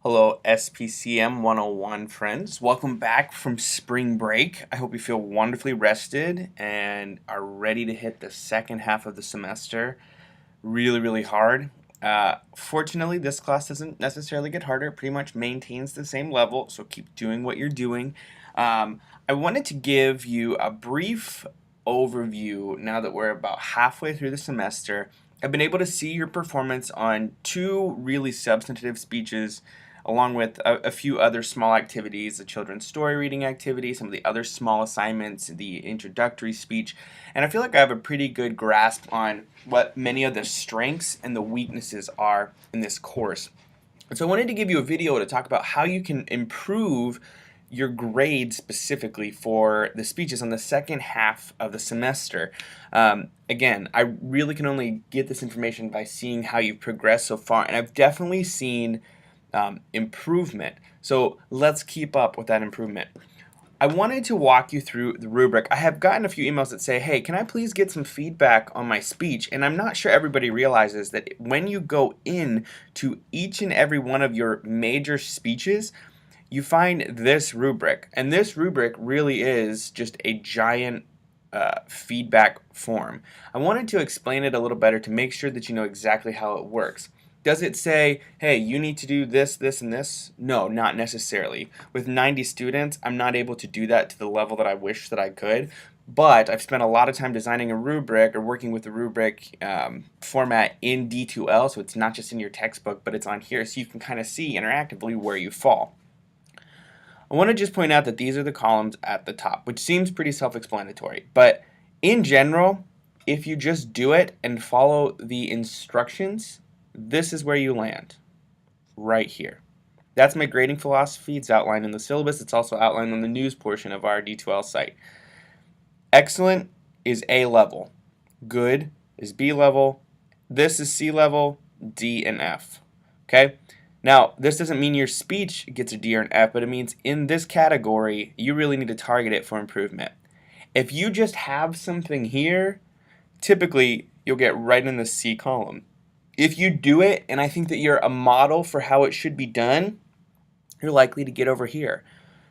Hello, SPCM 101 friends. Welcome back from spring break. I hope you feel wonderfully rested and are ready to hit the second half of the semester really hard. Fortunately, this class doesn't necessarily get harder. It pretty much maintains the same level, so keep doing what you're doing. I wanted to give you a brief overview now that we're about halfway through the semester. I've been able to see your performance on two really substantive speeches along with a few other small activities, the children's story reading activity, some of the other small assignments, the introductory speech, and I feel like I have a pretty good grasp on what many of the strengths and the weaknesses are in this course. And so I wanted to give you a video to talk about how you can improve your grade specifically for the speeches on the second half of the semester. Again, I really can only get this information by seeing how you've progressed so far, and I've definitely seen improvement. So let's keep up with that improvement. I wanted to walk you through the rubric. I have gotten a few emails that say, hey, can I please get some feedback on my speech? And I'm not sure everybody realizes that when you go in to each and every one of your major speeches, you find this rubric. And this rubric really is just a giant feedback form. I wanted to explain it a little better to make sure that you know exactly how it works. Does it say, hey, you need to do this, this, and this? No, not necessarily. With 90 students, I'm not able to do that to the level that I wish that I could, but I've spent a lot of time designing a rubric or working with the rubric format in D2L, so it's not just in your textbook, but it's on here, so you can kind of see interactively where you fall. I want to just point out that these are the columns at the top, which seems pretty self-explanatory, but in general, if you just do it and follow the instructions, this is where you land, right here. That's my grading philosophy. It's outlined in the syllabus. It's also outlined on the news portion of our D2L site. Excellent is A level. Good is B level. This is C level, D and F. Okay? Now, this doesn't mean your speech gets a D or an F, but it means in this category, you really need to target it for improvement. If you just have something here, typically you'll get right in the C column. If you do it, and I think that you're a model for how it should be done, you're likely to get over here.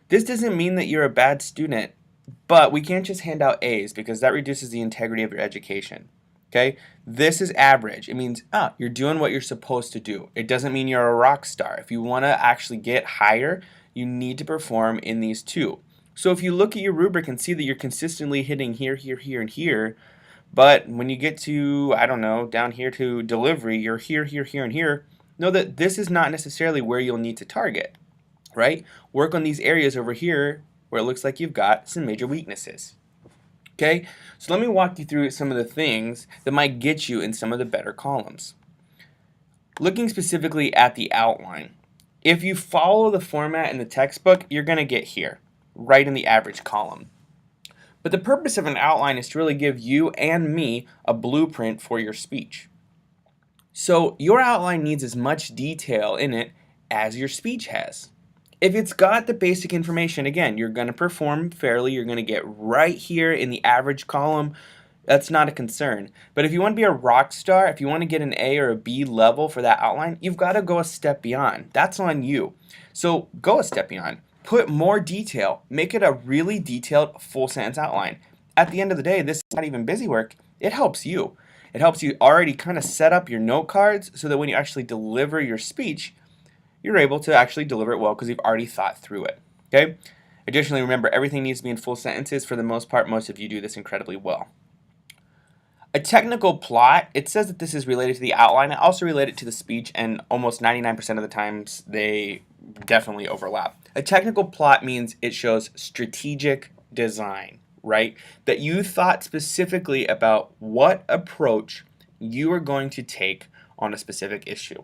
This doesn't mean that you're a bad student, but we can't just hand out A's because that reduces the integrity of your education. Okay? This is average. It means, you're doing what you're supposed to do. It doesn't mean you're a rock star. If you want to actually get higher, you need to perform in these two. So if you look at your rubric and see that you're consistently hitting here, here, and here, but when you get to, I don't know, down here to delivery, you're here, and here, know that this is not necessarily where you'll need to target, right? Work on these areas over here where it looks like you've got some major weaknesses. Okay, so let me walk you through some of the things that might get you in some of the better columns. Looking specifically at the outline, if you follow the format in the textbook, you're going to get here, right in the average column. But the purpose of an outline is to really give you and me a blueprint for your speech. So your outline needs as much detail in it as your speech has. If it's got the basic information, again, you're going to perform fairly. You're going to get right here in the average column. That's not a concern. But if you want to be a rock star, if you want to get an A or a B level for that outline, you've got to go a step beyond. That's on you. So go a step beyond. Put more detail. Make it a really detailed full sentence outline. At the end of the day, this is not even busy work. It helps you. It helps you already kind of set up your note cards so that when you actually deliver your speech, you're able to actually deliver it well because you've already thought through it. Okay? Additionally, remember, everything needs to be in full sentences. For the most part, most of you do this incredibly well. A technical plot, it says that this is related to the outline. I also relate it to the speech, and almost 99% of the times they definitely overlap. A technical plot means it shows strategic design, right? That you thought specifically about what approach you are going to take on a specific issue.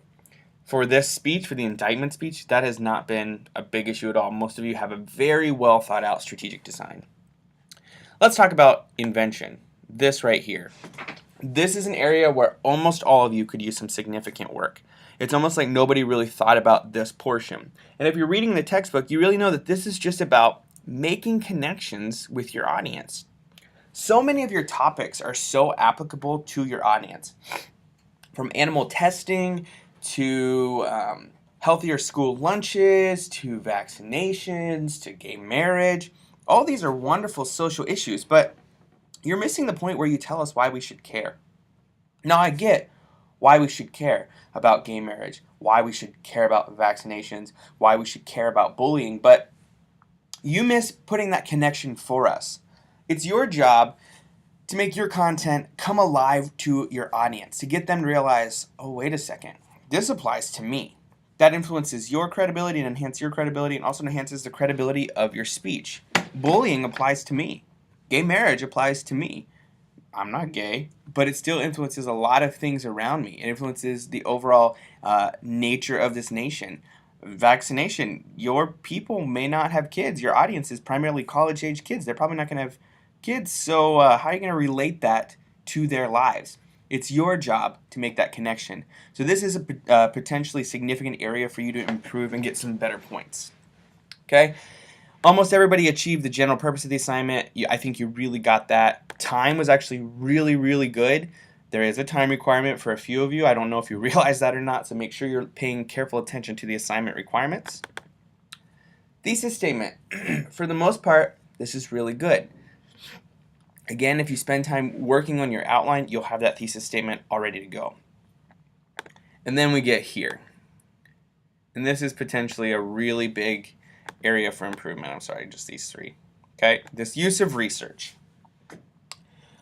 For this speech, for the indictment speech, that has not been a big issue at all. Most of you have a very well thought out strategic design. Let's talk about invention. This right here. This is an area where almost all of you could use some significant work. It's almost like nobody really thought about this portion. And if you're reading the textbook, you really know that this is just about making connections with your audience. So many of your topics are so applicable to your audience. From animal testing to healthier school lunches, to vaccinations, to gay marriage. All these are wonderful social issues, but you're missing the point where you tell us why we should care. Now, I get why we should care about gay marriage, why we should care about vaccinations, why we should care about bullying, but you miss putting that connection for us. It's your job to make your content come alive to your audience, to get them to realize, oh, wait a second, this applies to me. That influences your credibility and enhances your credibility and also enhances the credibility of your speech. Bullying applies to me. Gay marriage applies to me. I'm not gay, but it still influences a lot of things around me. It influences the overall nature of this nation. Vaccination, your people may not have kids. Your audience is primarily college-age kids. They're probably not going to have kids, so how are you going to relate that to their lives? It's your job to make that connection. So this is a potentially significant area for you to improve and get some better points. Okay? Almost everybody achieved the general purpose of the assignment. I think you really got that. Time was actually really, really good. There is a time requirement for a few of you. I don't know if you realize that or not, so make sure you're paying careful attention to the assignment requirements. Thesis statement. For the most part, this is really good. Again, if you spend time working on your outline, you'll have that thesis statement all ready to go. And then we get here. And this is potentially a really big area for improvement. I'm sorry, just these three. Okay, this use of research.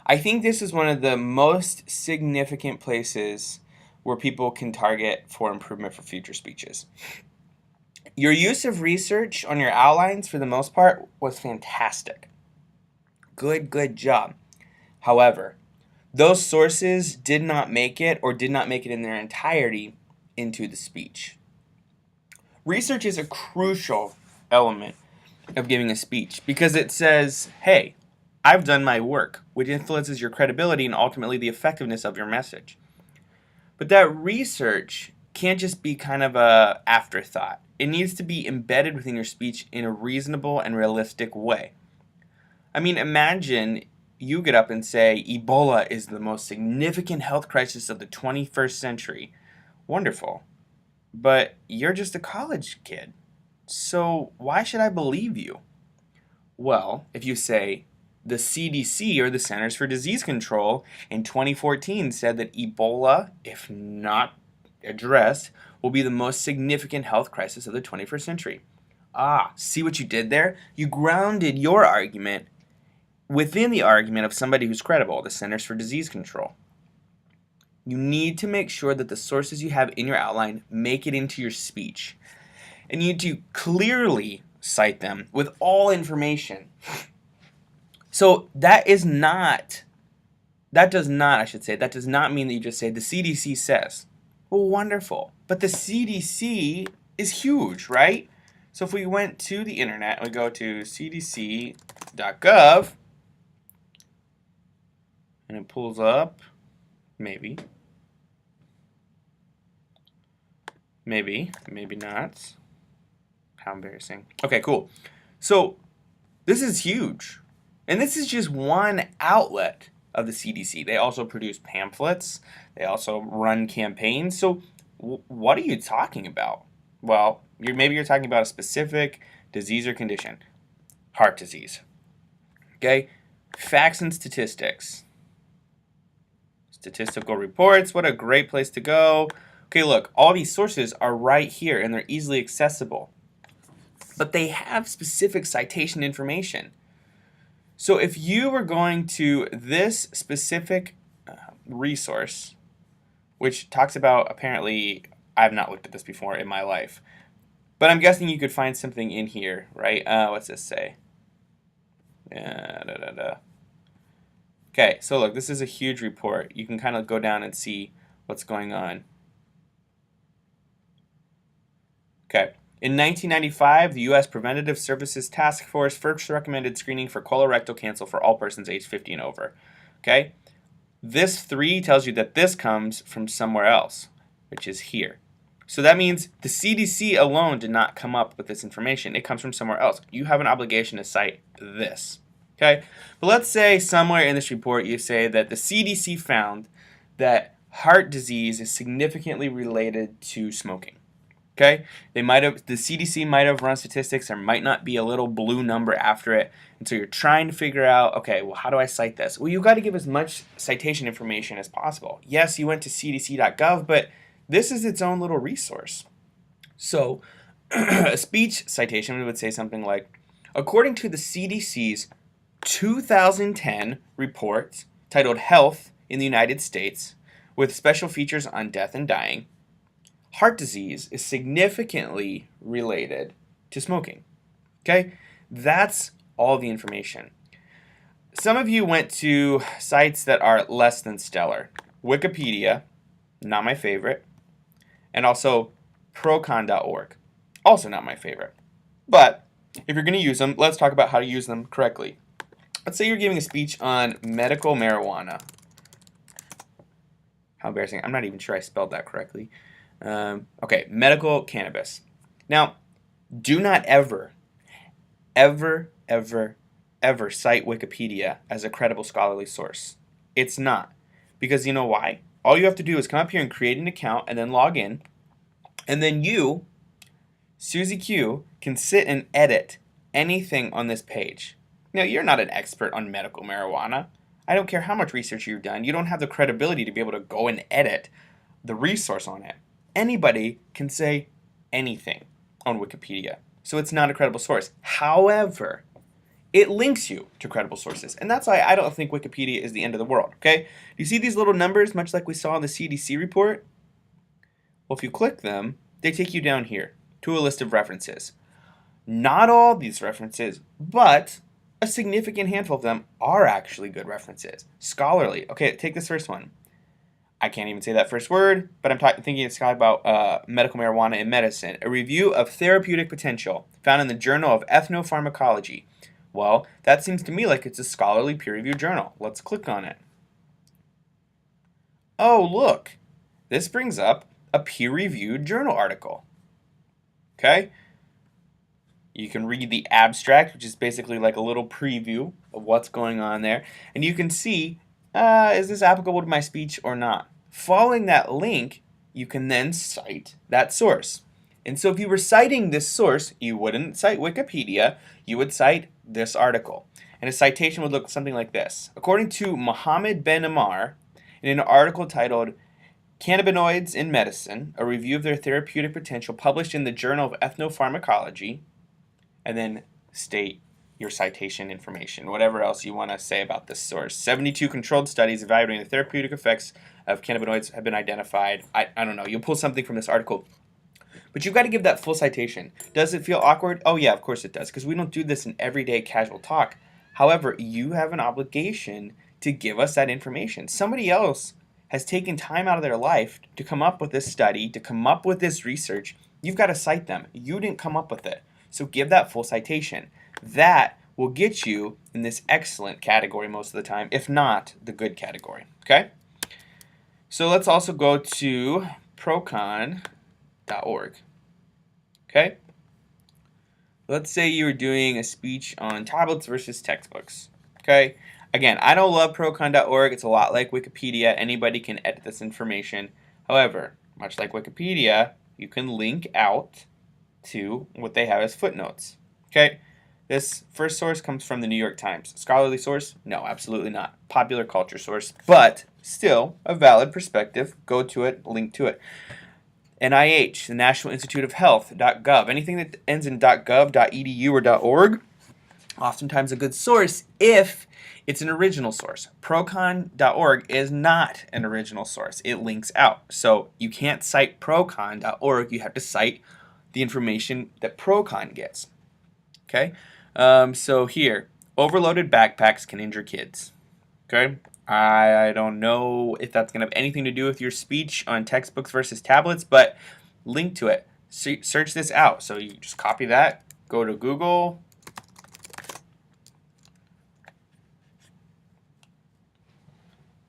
I think this is one of the most significant places where people can target for improvement for future speeches. Your use of research on your outlines, for the most part, was fantastic. Good job. However, those sources did not make it, or did not make it in their entirety, into the speech. Research is a crucial element of giving a speech because it says, hey, I've done my work, which influences your credibility and ultimately the effectiveness of your message. But that research can't just be kind of an afterthought. It needs to be embedded within your speech in a reasonable and realistic way. I mean, imagine you get up and say, Ebola is the most significant health crisis of the 21st century. Wonderful. But you're just a college kid. So why should I believe you? Well, if you say, the CDC, or the Centers for Disease Control, in 2014 said that Ebola, if not addressed, will be the most significant health crisis of the 21st century. Ah, see what you did there? You grounded your argument within the argument of somebody who's credible, the Centers for Disease Control. You need to make sure that the sources you have in your outline make it into your speech. And you need to clearly cite them with all information. So that does not mean that you just say the CDC says. Well, wonderful. But the CDC is huge, right? So if we went to the internet and we go to cdc.gov, and it pulls up, maybe not. How embarrassing. Okay, cool. So this is huge. And this is just one outlet of the CDC. They also produce pamphlets. They also run campaigns. So what are you talking about? Well, maybe you're talking about a specific disease or condition. Heart disease. Okay? Facts and statistics. Statistical reports. What a great place to go. Okay, look, all these sources are right here and they're easily accessible. But they have specific citation information. So if you were going to this specific resource, which talks about, apparently, I have not looked at this before in my life, but I'm guessing you could find something in here, right? What's this say? Okay, so look, this is a huge report. You can kind of go down and see what's going on. Okay. In 1995, the U.S. Preventative Services Task Force first recommended screening for colorectal cancer for all persons aged 50 and over. Okay? This 3 tells you that this comes from somewhere else, which is here. So that means the CDC alone did not come up with this information. It comes from somewhere else. You have an obligation to cite this. Okay? But let's say somewhere in this report you say that the CDC found that heart disease is significantly related to smoking. Okay, the CDC might have run statistics. There might not be a little blue number after it, and so you're trying to figure out, okay, well, how do I cite this? Well, you got to give as much citation information as possible. Yes, you went to cdc.gov, but this is its own little resource. So, a speech citation would say something like, according to the CDC's 2010 report titled "Health in the United States," with special features on death and dying, heart disease is significantly related to smoking. Okay? That's all the information. Some of you went to sites that are less than stellar. Wikipedia, not my favorite, and also procon.org, also not my favorite. But if you're going to use them, let's talk about how to use them correctly. Let's say you're giving a speech on medical marijuana. How embarrassing. I'm not even sure I spelled that correctly. Okay, medical cannabis. Now, do not ever, ever, ever, ever cite Wikipedia as a credible scholarly source. It's not. Because you know why? All you have to do is come up here and create an account and then log in. And then you, Susie Q, can sit and edit anything on this page. Now, you're not an expert on medical marijuana. I don't care how much research you've done. You don't have the credibility to be able to go and edit the resource on it. Anybody can say anything on Wikipedia, so it's not a credible source. However, it links you to credible sources, and that's why I don't think Wikipedia is the end of the world, okay? Do you see these little numbers, much like we saw in the CDC report? Well, if you click them, they take you down here to a list of references. Not all these references, but a significant handful of them are actually good references. Scholarly. Okay, take this first one. I can't even say that first word, but I'm thinking it's about medical marijuana in medicine. A review of therapeutic potential found in the Journal of Ethnopharmacology. Well, that seems to me like it's a scholarly peer-reviewed journal. Let's click on it. Oh, look. This brings up a peer-reviewed journal article. Okay? You can read the abstract, which is basically like a little preview of what's going on there. And you can see, is this applicable to my speech or not? Following that link, you can then cite that source. And so if you were citing this source, you wouldn't cite Wikipedia, you would cite this article. And a citation would look something like this. According to Mohammed Ben Ammar, in an article titled Cannabinoids in Medicine, a review of their therapeutic potential published in the Journal of Ethnopharmacology, and then state your citation information, whatever else you want to say about this source. 72 controlled studies evaluating the therapeutic effects of cannabinoids have been identified. I don't know. You'll pull something from this article. But you've got to give that full citation. Does it feel awkward? Oh, yeah, of course it does, because we don't do this in everyday casual talk. However, you have an obligation to give us that information. Somebody else has taken time out of their life to come up with this study, to come up with this research. You've got to cite them. You didn't come up with it. So give that full citation. That will get you in this excellent category most of the time, if not the good category. Okay? So let's also go to procon.org. Okay? Let's say you were doing a speech on tablets versus textbooks. Okay? Again, I don't love procon.org. It's a lot like Wikipedia. Anybody can edit this information. However, much like Wikipedia, you can link out to what they have as footnotes. Okay? This first source comes from the New York Times. Scholarly source? No, absolutely not. Popular culture source, but still a valid perspective. Go to it, link to it. NIH, the National Institute of Health.gov. Anything that ends in .gov, .edu, or .org, oftentimes a good source if it's an original source. Procon.org is not an original source. It links out. So you can't cite procon.org. You have to cite the information that Procon gets. Okay? So here, overloaded backpacks can injure kids. Okay? I don't know if that's going to have anything to do with your speech on textbooks versus tablets, but link to it. Search this out. So you just copy that, go to Google.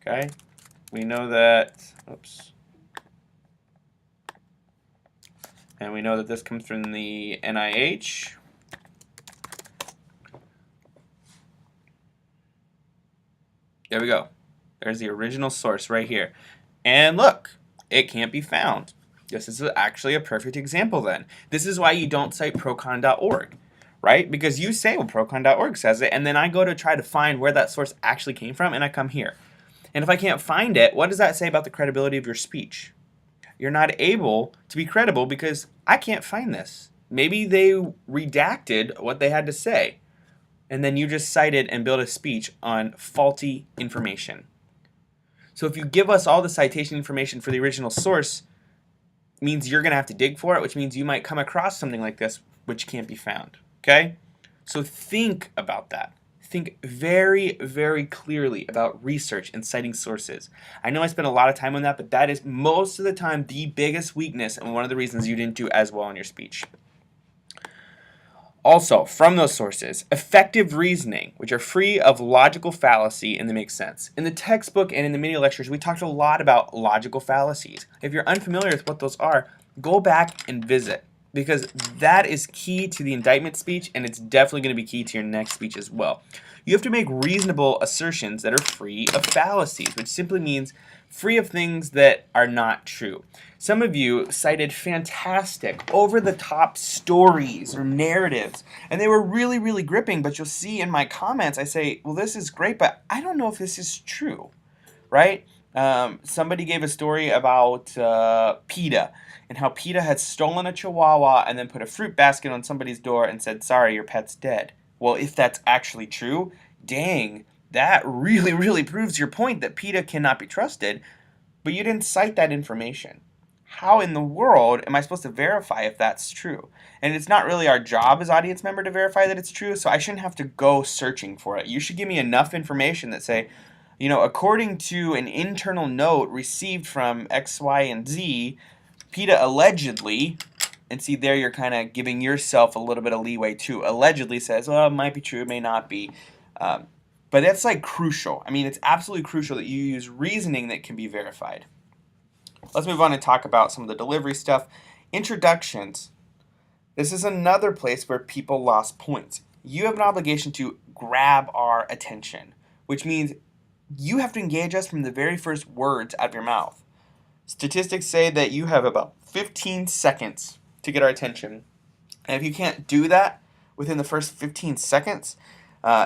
Okay? We know that, oops. And we know that this comes from the NIH. There we go. There's the original source right here. And look, it can't be found. This is actually a perfect example then. This is why you don't cite procon.org, right? Because you say, well, procon.org says it, and then I go to try to find where that source actually came from, and I come here. And if I can't find it, what does that say about the credibility of your speech? You're not able to be credible because I can't find this. Maybe they redacted what they had to say, and then you just cited and built a speech on faulty information. So if you give us all the citation information for the original source, it means you're going to have to dig for it, which means you might come across something like this which can't be found. Okay? So think about that. Think very, very clearly about research and citing sources. I know I spent a lot of time on that, but that is most of the time the biggest weakness and one of the reasons you didn't do as well in your speech. Also, from those sources, effective reasoning, which are free of logical fallacy and they make sense. In the textbook and in the mini lectures, we talked a lot about logical fallacies. If you're unfamiliar with what those are, go back and visit, because that is key to the indictment speech, and it's definitely going to be key to your next speech as well. You have to make reasonable assertions that are free of fallacies, which simply means free of things that are not true. Some of you cited fantastic, over-the-top stories or narratives, and they were really, really gripping, but you'll see in my comments, I say, well, this is great, but I don't know if this is true, right? Somebody gave a story about PETA, and how PETA had stolen a chihuahua and then put a fruit basket on somebody's door and said, sorry, your pet's dead. Well, if that's actually true, dang, that really, really proves your point that PETA cannot be trusted, but you didn't cite that information. How in the world am I supposed to verify if that's true? And it's not really our job as audience member to verify that it's true, so I shouldn't have to go searching for it. You should give me enough information that say, you know, according to an internal note received from X, Y, and Z, PETA allegedly, and see there you're kind of giving yourself a little bit of leeway too, allegedly says, well, it might be true, it may not be. But that's like crucial. I mean, it's absolutely crucial that you use reasoning that can be verified. Let's move on and talk about some of the delivery stuff. Introductions. This is another place where people lost points. You have an obligation to grab our attention, which means you have to engage us from the very first words out of your mouth. Statistics say that you have about 15 seconds to get our attention. And if you can't do that within the first 15 seconds,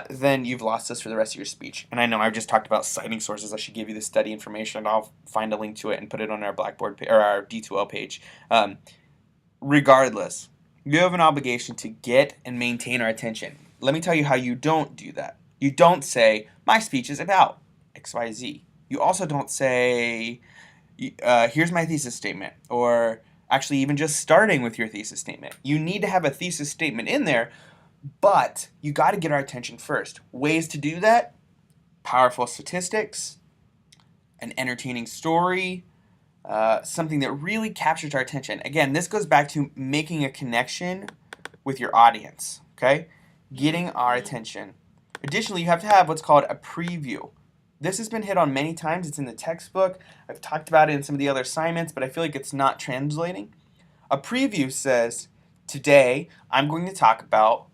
then you've lost us for the rest of your speech. And I know I've just talked about citing sources. I should give you the study information, and I'll find a link to it and put it on our Blackboard or our D2L page. Regardless, you have an obligation to get and maintain our attention. Let me tell you how you don't do that. You don't say, my speech is about XYZ. You also don't say, here's my thesis statement, or actually even just starting with your thesis statement. You need to have a thesis statement in there, but you got to get our attention first. Ways to do that: powerful statistics, an entertaining story, something that really captures our attention. Again, this goes back to making a connection with your audience, okay? Getting our attention. Additionally, you have to have what's called a preview. This has been hit on many times. It's in the textbook. I've talked about it in some of the other assignments, but I feel like it's not translating. A preview says, today I'm going to talk about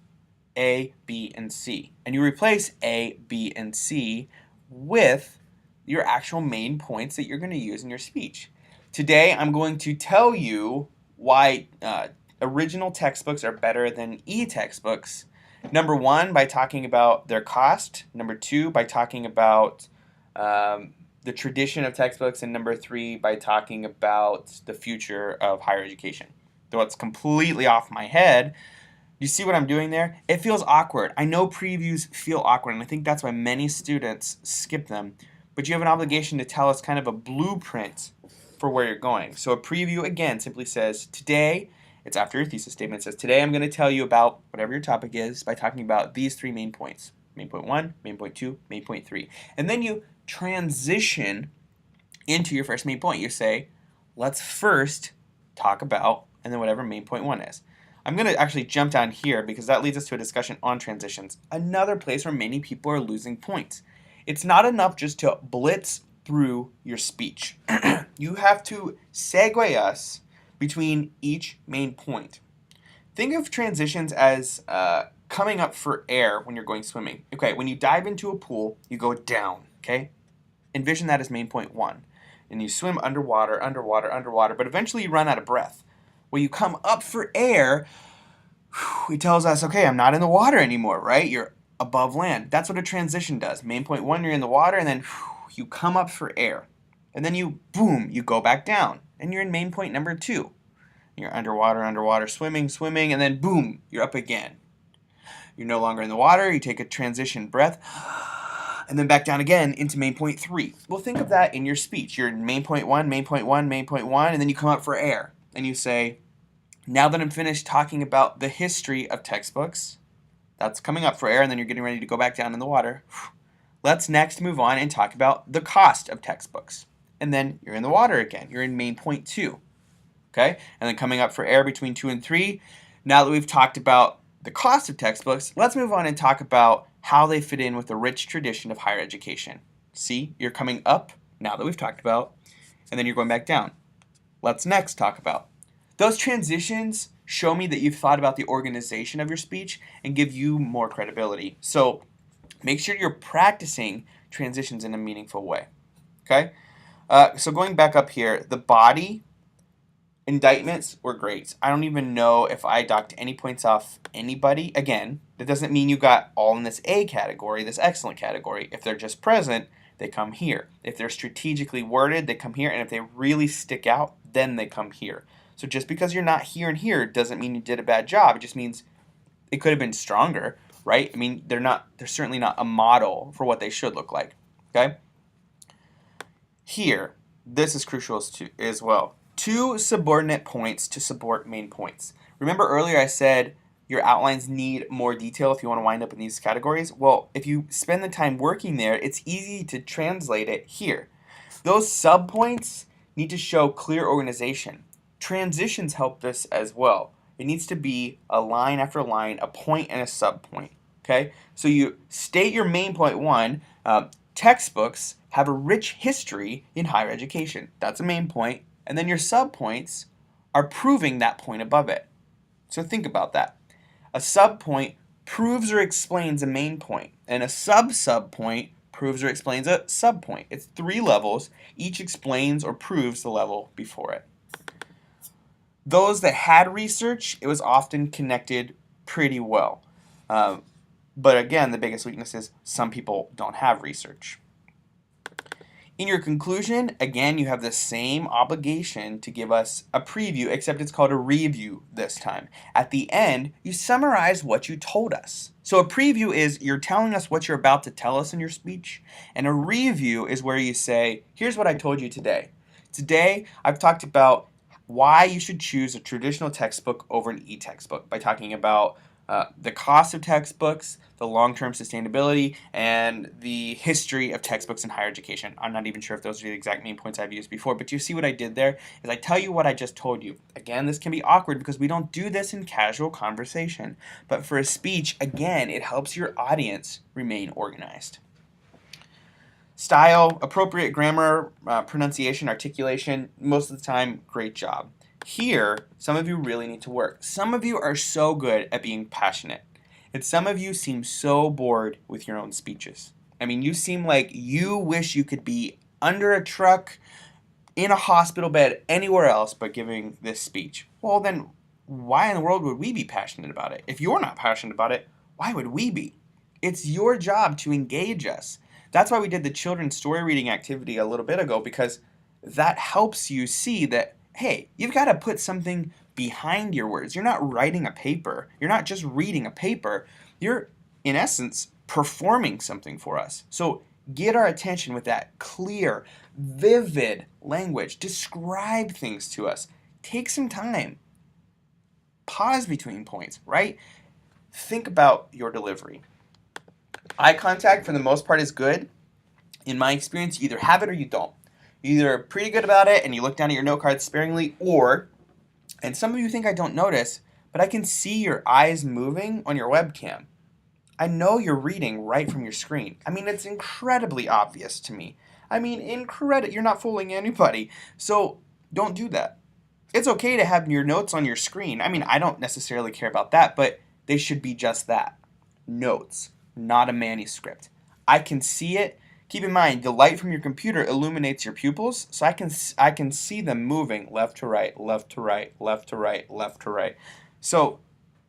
A, B, and C. And you replace A, B, and C with your actual main points that you're going to use in your speech. Today I'm going to tell you why original textbooks are better than e-textbooks. Number one, by talking about their cost. Number two, by talking about the tradition of textbooks. And number three, by talking about the future of higher education. Though it's completely off my head, you see what I'm doing there? It feels awkward. I know previews feel awkward, and I think that's why many students skip them. But you have an obligation to tell us kind of a blueprint for where you're going. So a preview, again, simply says, today, it's after your thesis statement, it says, today I'm going to tell you about whatever your topic is by talking about these three main points. Main point 1, main point 2, main point 3. And then you transition into your first main point. You say, let's first talk about, and then whatever main point 1 is. I'm going to actually jump down here because that leads us to a discussion on transitions. Another place where many people are losing points. It's not enough just to blitz through your speech. You have to segue us between each main point. Think of transitions as coming up for air when you're going swimming. Okay, when you dive into a pool, you go down, okay? Envision that as main point 1. and you swim underwater, but eventually you run out of breath. When you come up for air, he tells us, okay, I'm not in the water anymore, right? You're above land. That's what a transition does. Main point one, you're in the water, and then you come up for air. And then boom, you go back down. And you're in main point number two. You're underwater, swimming, and then boom, you're up again. You're no longer in the water, you take a transition breath, and then back down again into main point three. Well, think of that in your speech. You're in main point one, and then you come up for air. And you say, now that I'm finished talking about the history of textbooks, that's coming up for air, and then you're getting ready to go back down in the water. Let's next move on and talk about the cost of textbooks. And then you're in the water again. You're in main point two. Okay? And then coming up for air between 2 and 3. Now that we've talked about the cost of textbooks, let's move on and talk about how they fit in with the rich tradition of higher education. See, you're coming up, now that we've talked about, and then you're going back down. Let's next talk about. Those transitions show me that you've thought about the organization of your speech and give you more credibility. So make sure you're practicing transitions in a meaningful way. Okay? So going back up here, the body indictments were great. I don't even know if I docked any points off anybody. Again, that doesn't mean you got all in this A category, this excellent category. If they're just present, they come here. If they're strategically worded, they come here. And if they really stick out, then they come here. So just because you're not here and here doesn't mean you did a bad job. It just means it could have been stronger, right? I mean, they're certainly not a model for what they should look like, okay? Here, this is crucial as well. 2 subordinate points to support main points. Remember earlier I said your outlines need more detail if you want to wind up in these categories? Well, if you spend the time working there, it's easy to translate it here. Those subpoints need to show clear organization. Transitions help this as well. It needs to be a line after line, a point and a subpoint. Okay? So you state your main point one. Textbooks have a rich history in higher education. That's a main point. And then your subpoints are proving that point above it. So think about that. A subpoint proves or explains a main point, and a sub-subpoint proves or explains a subpoint. It's 3 levels. Each explains or proves the level before it. Those that had research, it was often connected pretty well. But again, the biggest weakness is some people don't have research. In your conclusion, again, you have the same obligation to give us a preview, except it's called a review this time. At the end, you summarize what you told us. So a preview is you're telling us what you're about to tell us in your speech, and a review is where you say, here's what I told you today. Today, I've talked about why you should choose a traditional textbook over an e-textbook by talking about the cost of textbooks, the long-term sustainability, and the history of textbooks in higher education. I'm not even sure if those are the exact main points I've used before, but you see what I did there is I tell you what I just told you. Again, this can be awkward because we don't do this in casual conversation, but for a speech, again, it helps your audience remain organized. Style, appropriate grammar, pronunciation, articulation, most of the time, great job. Here, some of you really need to work. Some of you are so good at being passionate, and some of you seem so bored with your own speeches. I mean, you seem like you wish you could be under a truck, in a hospital bed, anywhere else but giving this speech. Well, then why in the world would we be passionate about it? If you're not passionate about it, why would we be? It's your job to engage us. That's why we did the children's story reading activity a little bit ago, because that helps you see that, hey, you've got to put something behind your words. You're not writing a paper. You're not just reading a paper. You're, in essence, performing something for us. So get our attention with that clear, vivid language. Describe things to us. Take some time. Pause between points, right? Think about your delivery. Eye contact, for the most part, is good. In my experience, you either have it or you don't. You're either pretty good about it and you look down at your note card sparingly, or, and some of you think I don't notice, but I can see your eyes moving on your webcam. I know you're reading right from your screen. I mean, it's incredibly obvious to me. I mean, you're not fooling anybody. So don't do that. It's okay to have your notes on your screen. I mean, I don't necessarily care about that, but they should be just that. Notes, not a manuscript. I can see it. Keep in mind, the light from your computer illuminates your pupils, so I can see them moving left to right, left to right, left to right, left to right. So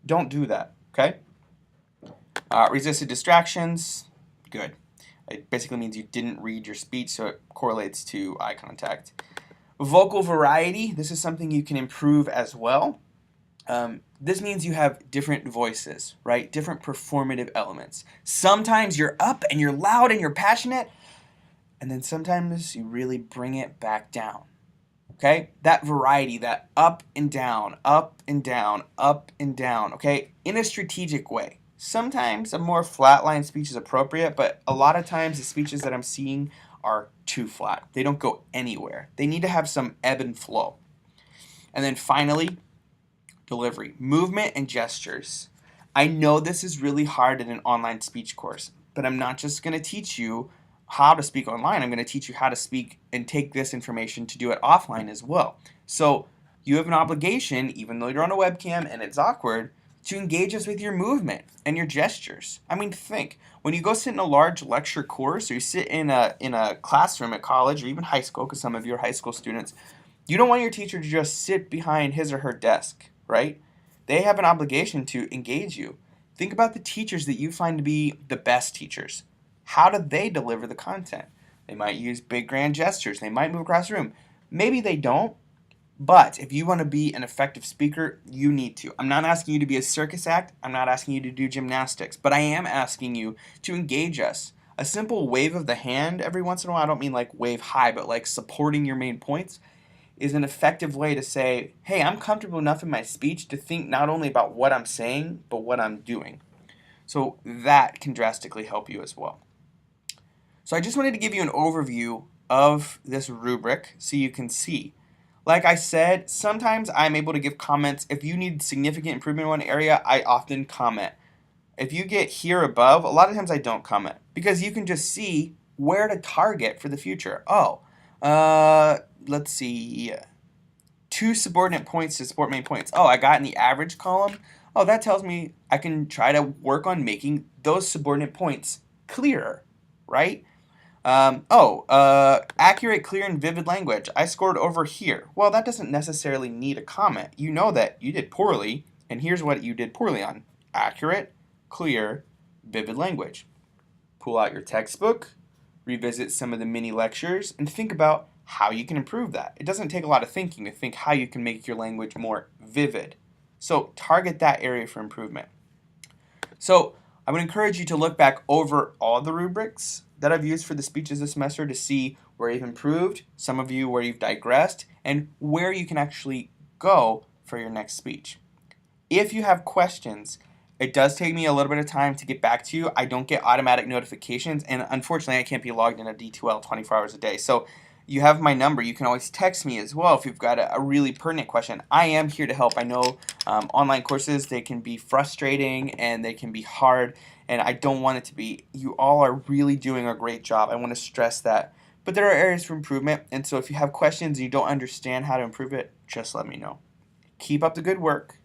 don't do that, okay? Resisted distractions, good. It basically means you didn't read your speech, so it correlates to eye contact. Vocal variety, this is something you can improve as well. This means you have different voices, right? Different performative elements. Sometimes you're up and you're loud and you're passionate, and then sometimes you really bring it back down. Okay? That variety, that up and down, up and down, up and down, okay? In a strategic way. Sometimes a more flatline speech is appropriate, but a lot of times the speeches that I'm seeing are too flat. They don't go anywhere. They need to have some ebb and flow. And then finally, delivery, movement and gestures. I know this is really hard in an online speech course, but I'm not just going to teach you how to speak online. I'm going to teach you how to speak and take this information to do it offline as well. So you have an obligation, even though you're on a webcam and it's awkward, to engage us with your movement and your gestures. I mean, think, when you go sit in a large lecture course or you sit in a classroom at college or even high school, because some of you are high school students, you don't want your teacher to just sit behind his or her desk, right? They have an obligation to engage you. Think about the teachers that you find to be the best teachers. How do they deliver the content? They might use big grand gestures. They might move across the room. Maybe they don't, but if you want to be an effective speaker, you need to. I'm not asking you to be a circus act. I'm not asking you to do gymnastics, but I am asking you to engage us. A simple wave of the hand every once in a while, I don't mean like wave high, but like supporting your main points, is an effective way to say, hey, I'm comfortable enough in my speech to think not only about what I'm saying, but what I'm doing. So that can drastically help you as well. So I just wanted to give you an overview of this rubric so you can see. Like I said, sometimes I'm able to give comments. If you need significant improvement in one area, I often comment. If you get here above, a lot of times I don't comment because you can just see where to target for the future. Oh, let's see, 2 subordinate points to support main points. Oh, I got in the average column. Oh, that tells me I can try to work on making those subordinate points clearer, right? Accurate, clear, and vivid language. I scored over here. Well, that doesn't necessarily need a comment. You know that you did poorly, and here's what you did poorly on. Accurate, clear, vivid language. Pull out your textbook, revisit some of the mini lectures, and think about how you can improve that. It doesn't take a lot of thinking to think how you can make your language more vivid. So target that area for improvement. So I would encourage you to look back over all the rubrics that I've used for the speeches this semester to see where you've improved, some of you where you've digressed, and where you can actually go for your next speech. If you have questions, it does take me a little bit of time to get back to you. I don't get automatic notifications, and unfortunately I can't be logged in a D2L 24 hours a day. So you have my number. You can always text me as well if you've got a really pertinent question. I am here to help. I know online courses, they can be frustrating and they can be hard, and I don't want it to be. You all are really doing a great job. I want to stress that. But there are areas for improvement, and so if you have questions and you don't understand how to improve it, just let me know. Keep up the good work.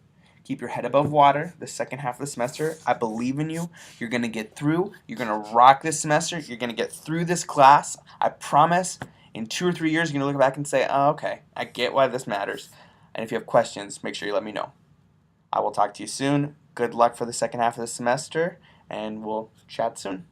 Keep your head above water the second half of the semester. I believe in you. You're going to get through. You're going to rock this semester. You're going to get through this class. I promise. In 2 or 3 years, you're going to look back and say, oh, okay, I get why this matters. And if you have questions, make sure you let me know. I will talk to you soon. Good luck for the second half of the semester, and we'll chat soon.